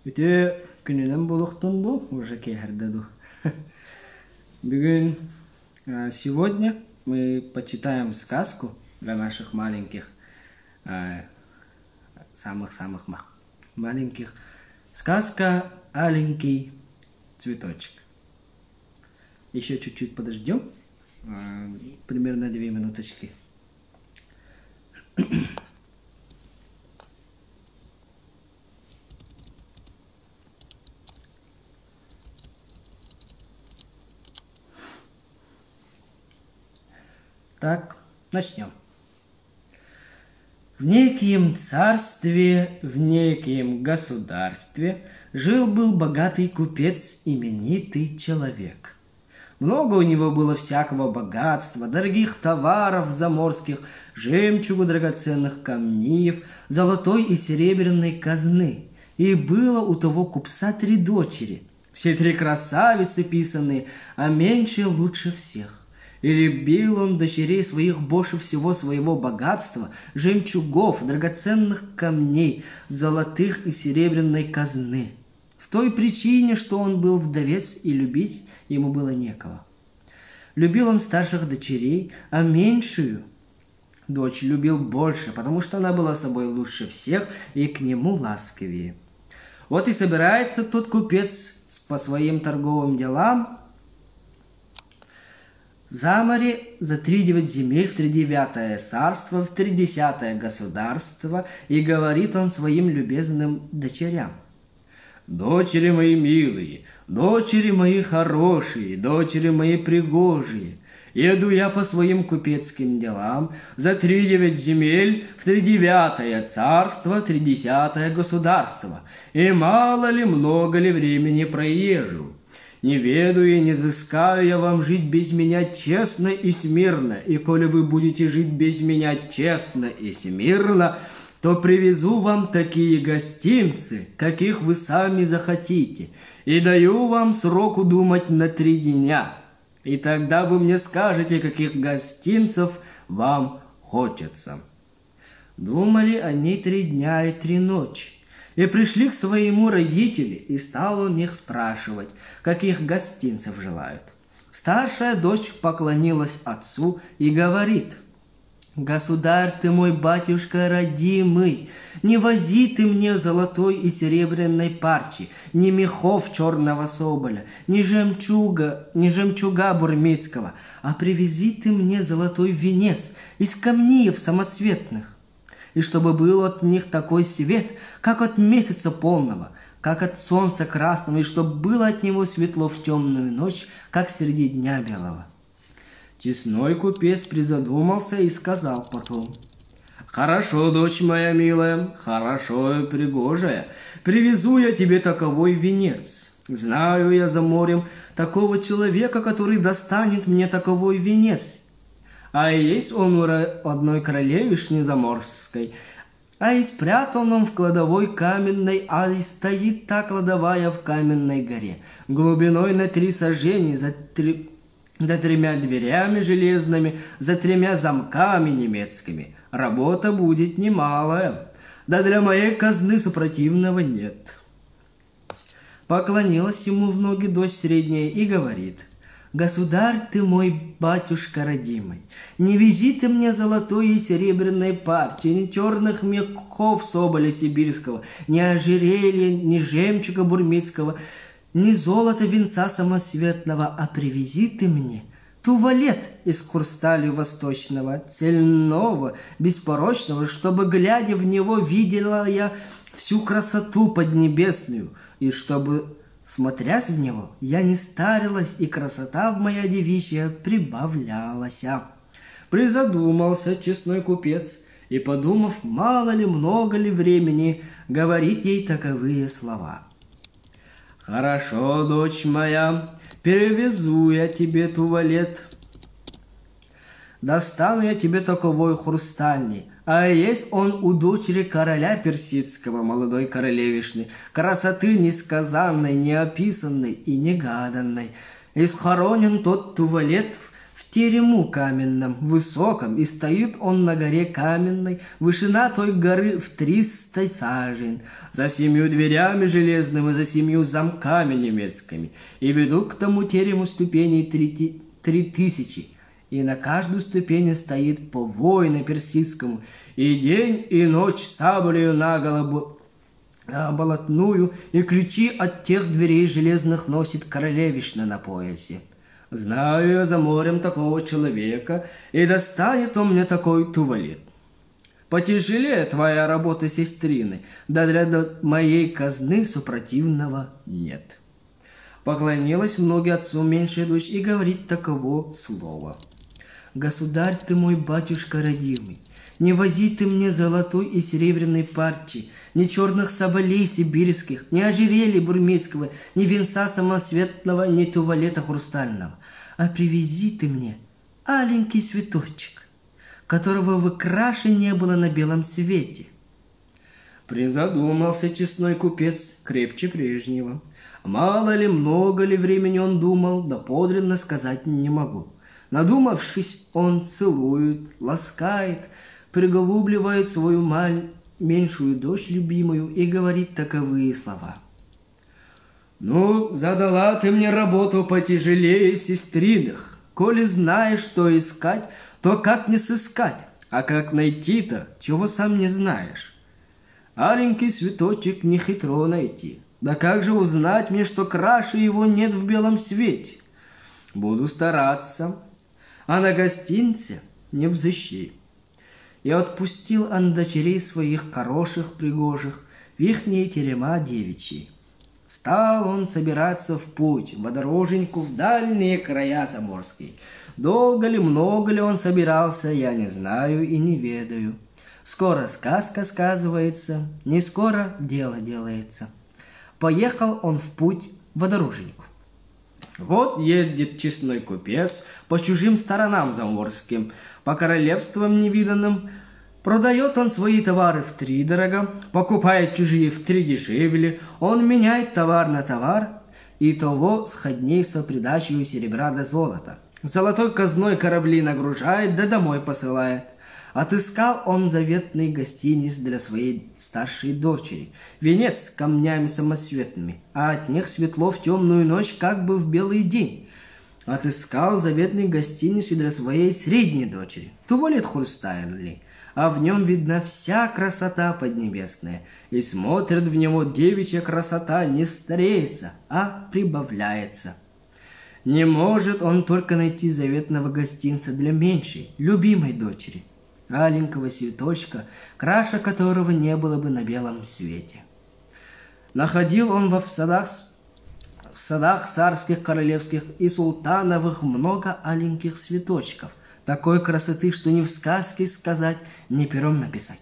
Үтө күнүнөн болуктун бу уже кехердаду. Бүгін сегодня мы почитаем сказку для наших маленьких, самых-самых маленьких. Сказка «Аленький цветочек». Еще чуть-чуть подождем, примерно 2 минуточки. Так, начнем. В некоем царстве, в некоем государстве жил-был богатый купец, именитый человек. Много у него было всякого богатства, дорогих товаров заморских, жемчугу, драгоценных камней, золотой и серебряной казны. И было у того купца 3 дочери, все 3 красавицы писанные, а меньшая лучше всех. И любил он дочерей своих больше всего своего богатства, жемчугов, драгоценных камней, золотых и серебряной казны. В той причине, что он был вдовец, и любить ему было некого. Любил он старших дочерей, а меньшую дочь любил больше, потому что она была собой лучше всех и к нему ласковее. Вот и собирается тот купец по своим торговым делам за море, за 3 земель, в 3 царство, в 30 государство, и говорит он своим любезным дочерям: «Дочери мои милые, дочери мои хорошие, дочери мои пригожие, еду я по своим купецким делам за 3 земель, в 3 царство, 30 государство, и мало ли, много ли времени проезжу. Не ведаю и не взыскаю я вам жить без меня честно и смирно, и коли вы будете жить без меня честно и смирно, то привезу вам такие гостинцы, каких вы сами захотите, и даю вам сроку думать на 3 дня, и тогда вы мне скажете, каких гостинцев вам хочется». Думали они 3 дня и 3 ночи. И пришли к своему родителю, и стал он их спрашивать, каких гостинцев желают. Старшая дочь поклонилась отцу и говорит: «Государь ты мой, батюшка родимый, не вози ты мне золотой и серебряной парчи, ни мехов черного соболя, ни жемчуга бурмицкого, а привези ты мне золотой венец из камней самоцветных, и чтобы был от них такой свет, как от месяца полного, как от солнца красного, и чтобы было от него светло в темную ночь, как среди дня белого». Честной купец призадумался и сказал потом: «Хорошо, дочь моя милая, хорошо и пригожая, привезу я тебе таковой венец. Знаю я за морем такого человека, который достанет мне таковой венец. А есть он у одной королевишни заморской, а и спрятан он в кладовой каменной, а и стоит та кладовая в каменной горе, глубиной на 3 сажени, за 3 дверями железными, за 3 замками немецкими. Работа будет немалая, да для моей казны супротивного нет». Поклонилась ему в ноги дочь средняя и говорит: «Государь ты мой, батюшка родимый, не вези ты мне золотой и серебряной парчи, ни черных мехов соболя сибирского, ни ожерелья, ни жемчуга бурмицкого, ни золота венца самосветного, а привези ты мне туалет из хрусталя восточного, цельного, беспорочного, чтобы, глядя в него, видела я всю красоту поднебесную, и чтобы, смотрясь в него, я не старилась, и красота моя девичья прибавлялась». Призадумался честной купец, и, подумав, мало ли, много ли времени, говорит ей таковые слова: «Хорошо, дочь моя, перевезу я тебе туалет. Достану я тебе таковой хрустальный, а есть он у дочери короля персидского, молодой королевишны, красоты несказанной, неописанной и негаданной. И схоронен тот туалет в терему каменном, высоком, и стоит он на горе каменной, вышина той горы в 300 сажен, за 7 дверями железными, за 7 замками немецкими, и ведут к тому терему ступеней 3000, и на каждую ступень стоит по воину персидскому, и день и ночь саблею наголо болотную, и ключи от тех дверей железных носит королевишна на поясе. Знаю я за морем такого человека, и достанет он мне такой туалет. Потяжелее твоя работа, сестрины, да для моей казны супротивного нет. Поклонилась многие отцу меньшая дочь и говорит таково слово. Государь ты мой, батюшка родимый, не вози ты мне золотой и серебряной парчи, ни черных соболей сибирских, ни ожерелья бурмейского, ни венца самосветного, ни туалета хрустального, а привези ты мне аленький цветочек, которого в краше не было на белом свете. Призадумался честной купец крепче прежнего. Мало ли, много ли времени он думал, да подлинно сказать не могу. Надумавшись, он целует, ласкает, приголубливает свою меньшую дочь любимую и говорит таковые слова. «Ну, задала ты мне работу потяжелее сестриных. Коли знаешь, что искать, то как не сыскать, а как найти-то, чего сам не знаешь. Аленький цветочек не хитро найти. Да как же узнать мне, что краше его нет в белом свете? Буду стараться, а на гостинце не взыщи». И отпустил он дочерей своих хороших, пригожих, в ихние терема девичьи. Стал он собираться в путь, водороженьку в дальние края заморские. Долго ли, много ли он собирался, я не знаю и не ведаю. Скоро сказка сказывается, не скоро дело делается. Поехал он в путь водороженьку. Вот ездит честной купец по чужим сторонам заморским, по королевствам невиданным. Продает он свои товары втридорого, покупает чужие втридешевле, он меняет товар на товар, и того сходней со придачей серебра до золота. Золотой казной корабли нагружает, да домой посылает. Отыскал он заветный гостиниц для своей старшей дочери, венец с камнями самосветными, а от них светло в темную ночь, как бы в белый день. Отыскал заветный гостиниц и для своей средней дочери, туалет хрустальный, а в нем видна вся красота поднебесная, и смотрит в него девичья красота не стареется, а прибавляется. Не может он только найти заветного гостинца для меньшей, любимой дочери, аленького цветочка, краше которого не было бы на белом свете. Находил он в садах царских, королевских и султановых много аленьких цветочков, такой красоты, что ни в сказке сказать, ни пером написать.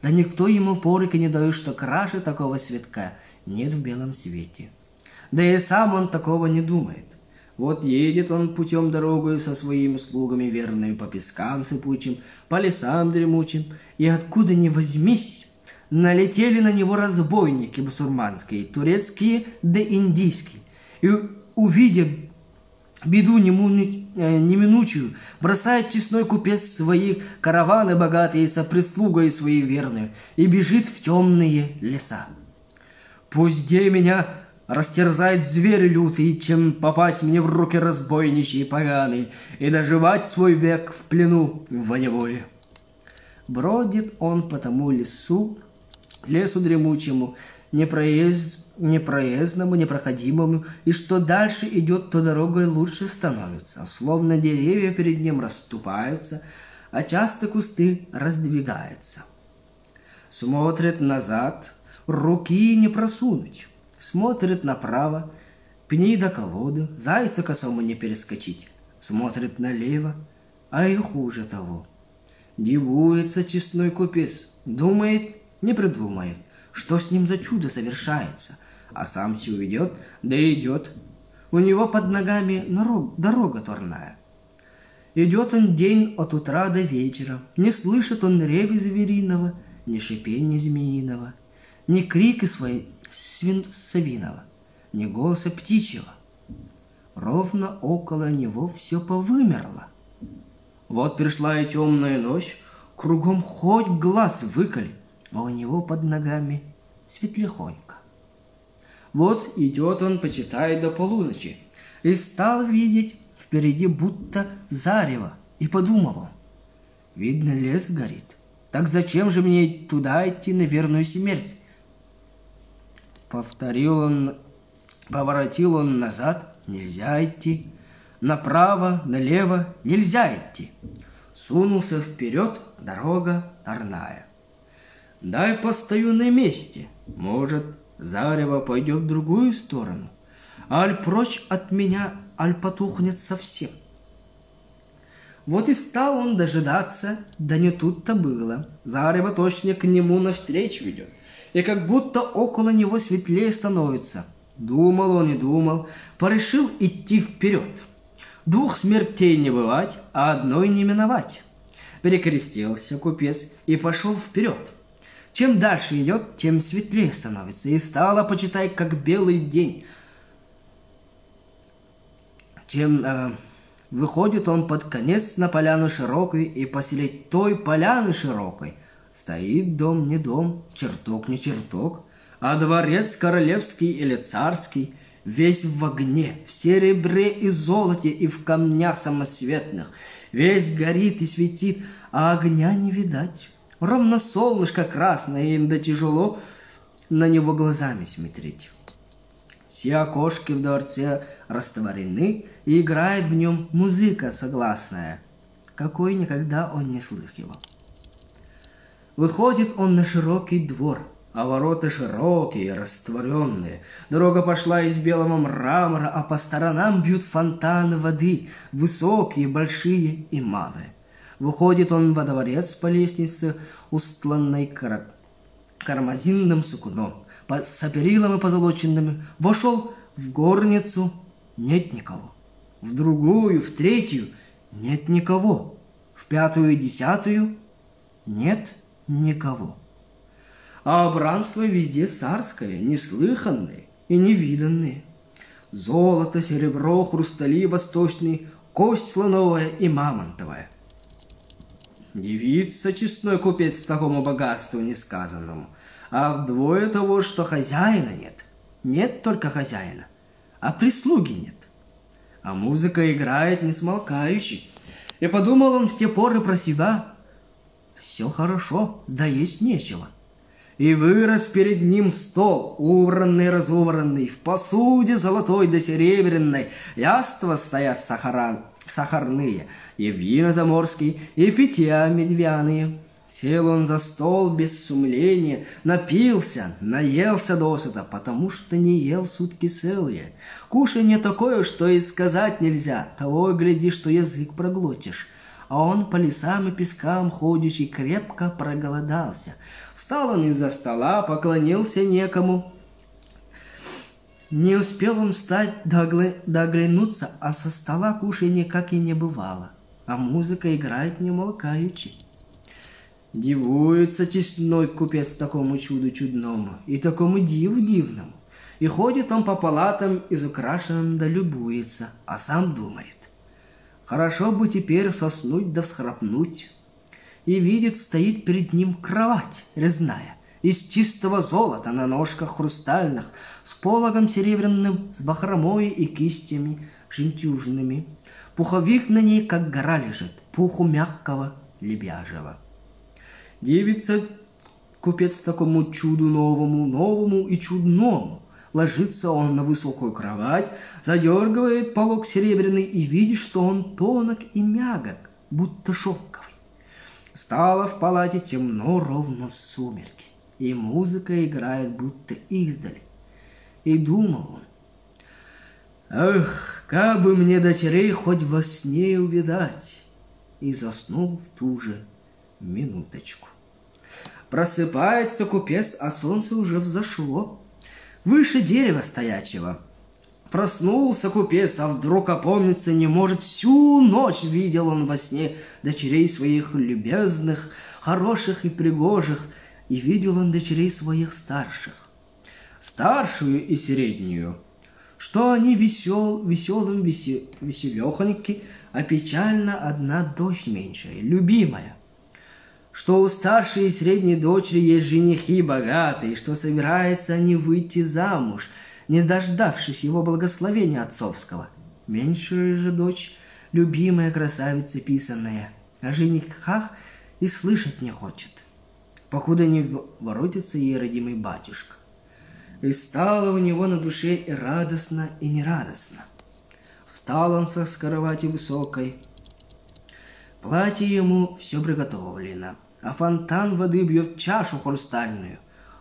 Да никто ему порыка не дает, что краше такого цветка нет в белом свете. Да и сам он такого не думает. Вот едет он путем дорогою со своими слугами верными по пескам сыпучим, по лесам дремучим, и откуда ни возьмись, налетели на него разбойники бусурманские, турецкие да индийские, и, увидя беду неминучую, бросает честной купец свои караваны богатые со прислугой своей верную и бежит в темные леса. Пусть где меня растерзает зверь лютый, чем попасть мне в руки разбойничьи поганые и доживать свой век в плену в неволе. Бродит он по тому лесу дремучему, непроездному, непроходимому, и что дальше идет, то дорогой лучше становится, словно деревья перед ним расступаются, а часто кусты раздвигаются. Смотрит назад, руки не просунуть. Смотрит направо, пни до колоды, зайца косому не перескочить. Смотрит налево, а и хуже того. Дивуется честной купец, думает, не придумает, что с ним за чудо совершается, а сам все идет, да идет. У него под ногами дорога турная. Идет он день от утра до вечера, не слышит он рева звериного, ни шипения змеиного, ни крика своей совиного, ни голоса птичьего. Ровно около него все повымерло, Вот пришла и темная ночь, кругом хоть глаз выколи, а у него под ногами светлехонько. Вот идет он, почитает до полуночи, и стал видеть впереди будто зарево, и подумал он: видно, лес горит, так зачем же мне туда идти на верную смерть? Поворотил он назад, нельзя идти, направо, налево нельзя идти. Сунулся вперед, дорога торная. Дай постою на месте, может, зарево пойдет в другую сторону, аль прочь от меня, аль потухнет совсем. Вот и стал он дожидаться, да не тут-то было. Зарево точно к нему навстречу ведет, и как будто около него светлее становится. Думал он и думал, порешил идти вперед. Двух смертей не бывать, а одной не миновать. Перекрестился купец и пошел вперед. Чем дальше идет, тем светлее становится, и стало, почитай, как белый день. Выходит он под конец на поляну широкую, и посреди той поляны широкой стоит дом не дом, чертог не чертог, а дворец королевский или царский, весь в огне, в серебре и золоте и в камнях самосветных, весь горит и светит, а огня не видать. Ровно солнышко красное, им да тяжело на него глазами смотреть. Все окошки в дворце растворены, и играет в нем музыка согласная, какой никогда он не слыхивал. Выходит он на широкий двор, а ворота широкие, растворенные. Дорога пошла из белого мрамора, а по сторонам бьют фонтаны воды, высокие, большие и малые. Выходит он во дворец по лестнице, устланной кармазинным сукном, с перилами позолоченными. Вошел в горницу, нет никого. В другую, в третью нет никого. В пятую и десятую нет никого. А убранство везде царское, неслыханное и невиданное. Золото, серебро, хрустали восточные, кость слоновая и мамонтовая. Дивится честной купец такому богатству несказанному, а вдвое того, что хозяина нет. Нет только хозяина, а прислуги нет. А музыка играет несмолкающий. И подумал он в те поры про себя: все хорошо, да есть нечего. И вырос перед ним стол, убранный, разубранный, в посуде золотой да серебряной, яства стоят сахарные, и вина заморские, и питья медвяные. Сел он за стол без сумления, напился, наелся досыта, потому что не ел сутки целые. Кушанье такое, что и сказать нельзя, того и гляди, что язык проглотишь. А он по лесам и пескам ходячий крепко проголодался. Встал он из-за стола, поклонился некому. Не успел он встать да оглянуться, а со стола кушанье как и не бывало, а музыка играет неумолкаючи. Дивуется честной купец такому чуду чудному и такому диву дивному. И ходит он по палатам изукрашенным да любуется, а сам думает: хорошо бы теперь соснуть да всхрапнуть. И видит, стоит перед ним кровать резная, из чистого золота на ножках хрустальных, с пологом серебряным, с бахромой и кистями жемчужными. Пуховик на ней, как гора, лежит, пуху мягкого лебяжьего. Дивится купец такому чуду новому и чудному. Ложится он на высокую кровать, задергивает полог серебряный и видит, что он тонок и мягок, будто шелковый. Стало в палате темно ровно в сумерки, и музыка играет будто издали. И думал он: эх, как бы мне дочерей хоть во сне увидать. И заснул в ту же минуточку. Просыпается купец, а солнце уже взошло выше дерева стоячего. Проснулся купец, а вдруг опомниться не может. Всю ночь видел он во сне дочерей своих любезных, хороших и пригожих, и видел он дочерей своих старших. Старшую и среднюю что они веселехоньки, а печально одна дочь меньшая, любимая. Что у старшей и средней дочери есть женихи богатые, что собираются они выйти замуж, не дождавшись его благословения отцовского. Меньшая же дочь, любимая красавица писаная, о женихах и слышать не хочет, покуда не воротится ей родимый батюшка. И стало у него на душе и радостно, и нерадостно. Встал он со кровати высокой, платье ему все приготовлено, а фонтан воды бьет в чашу хрустальную.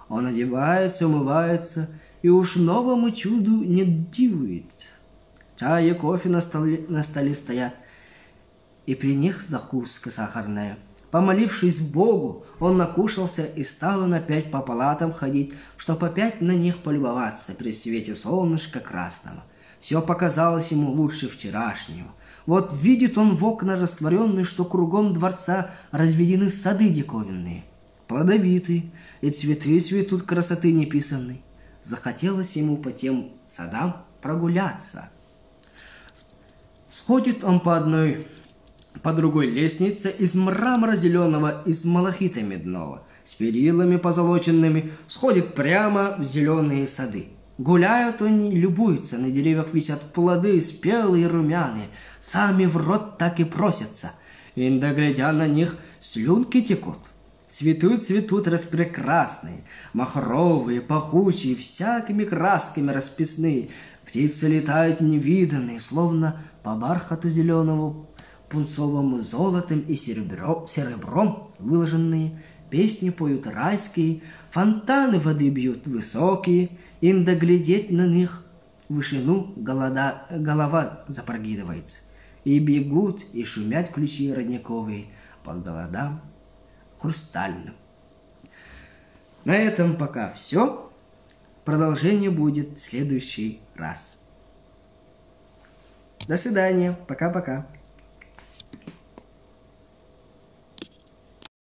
Он одевается, умывается, и уж новому чуду не дивуется. Чай и кофе на столе стоят, и при них закуска сахарная. Помолившись Богу, он накушался, и стал он опять по палатам ходить, чтоб опять на них полюбоваться при свете солнышка красного. Все показалось ему лучше вчерашнего. Вот видит он в окна растворенные, что кругом дворца разведены сады диковинные, плодовитые, и цветы цветут красоты неписанной. Захотелось ему по тем садам прогуляться. Сходит он по другой лестнице из мрамора зеленого, из малахита медного, с перилами позолоченными, сходит прямо в зеленые сады. Гуляют они, любуются, на деревьях висят плоды, спелые, румяные, сами в рот так и просятся. Иногда, глядя на них, слюнки текут. Цветут распрекрасные, махровые, пахучие, всякими красками расписные. Птицы летают невиданные, словно по бархату зеленому, пунцовому золотом и серебром выложенные. Песни поют райские, фонтаны воды бьют высокие, им доглядеть на них в вышину голова запрокидывается. И бегут, и шумят ключи родниковые по голодам хрустальным. На этом пока все. Продолжение будет в следующий раз. До свидания. Пока-пока.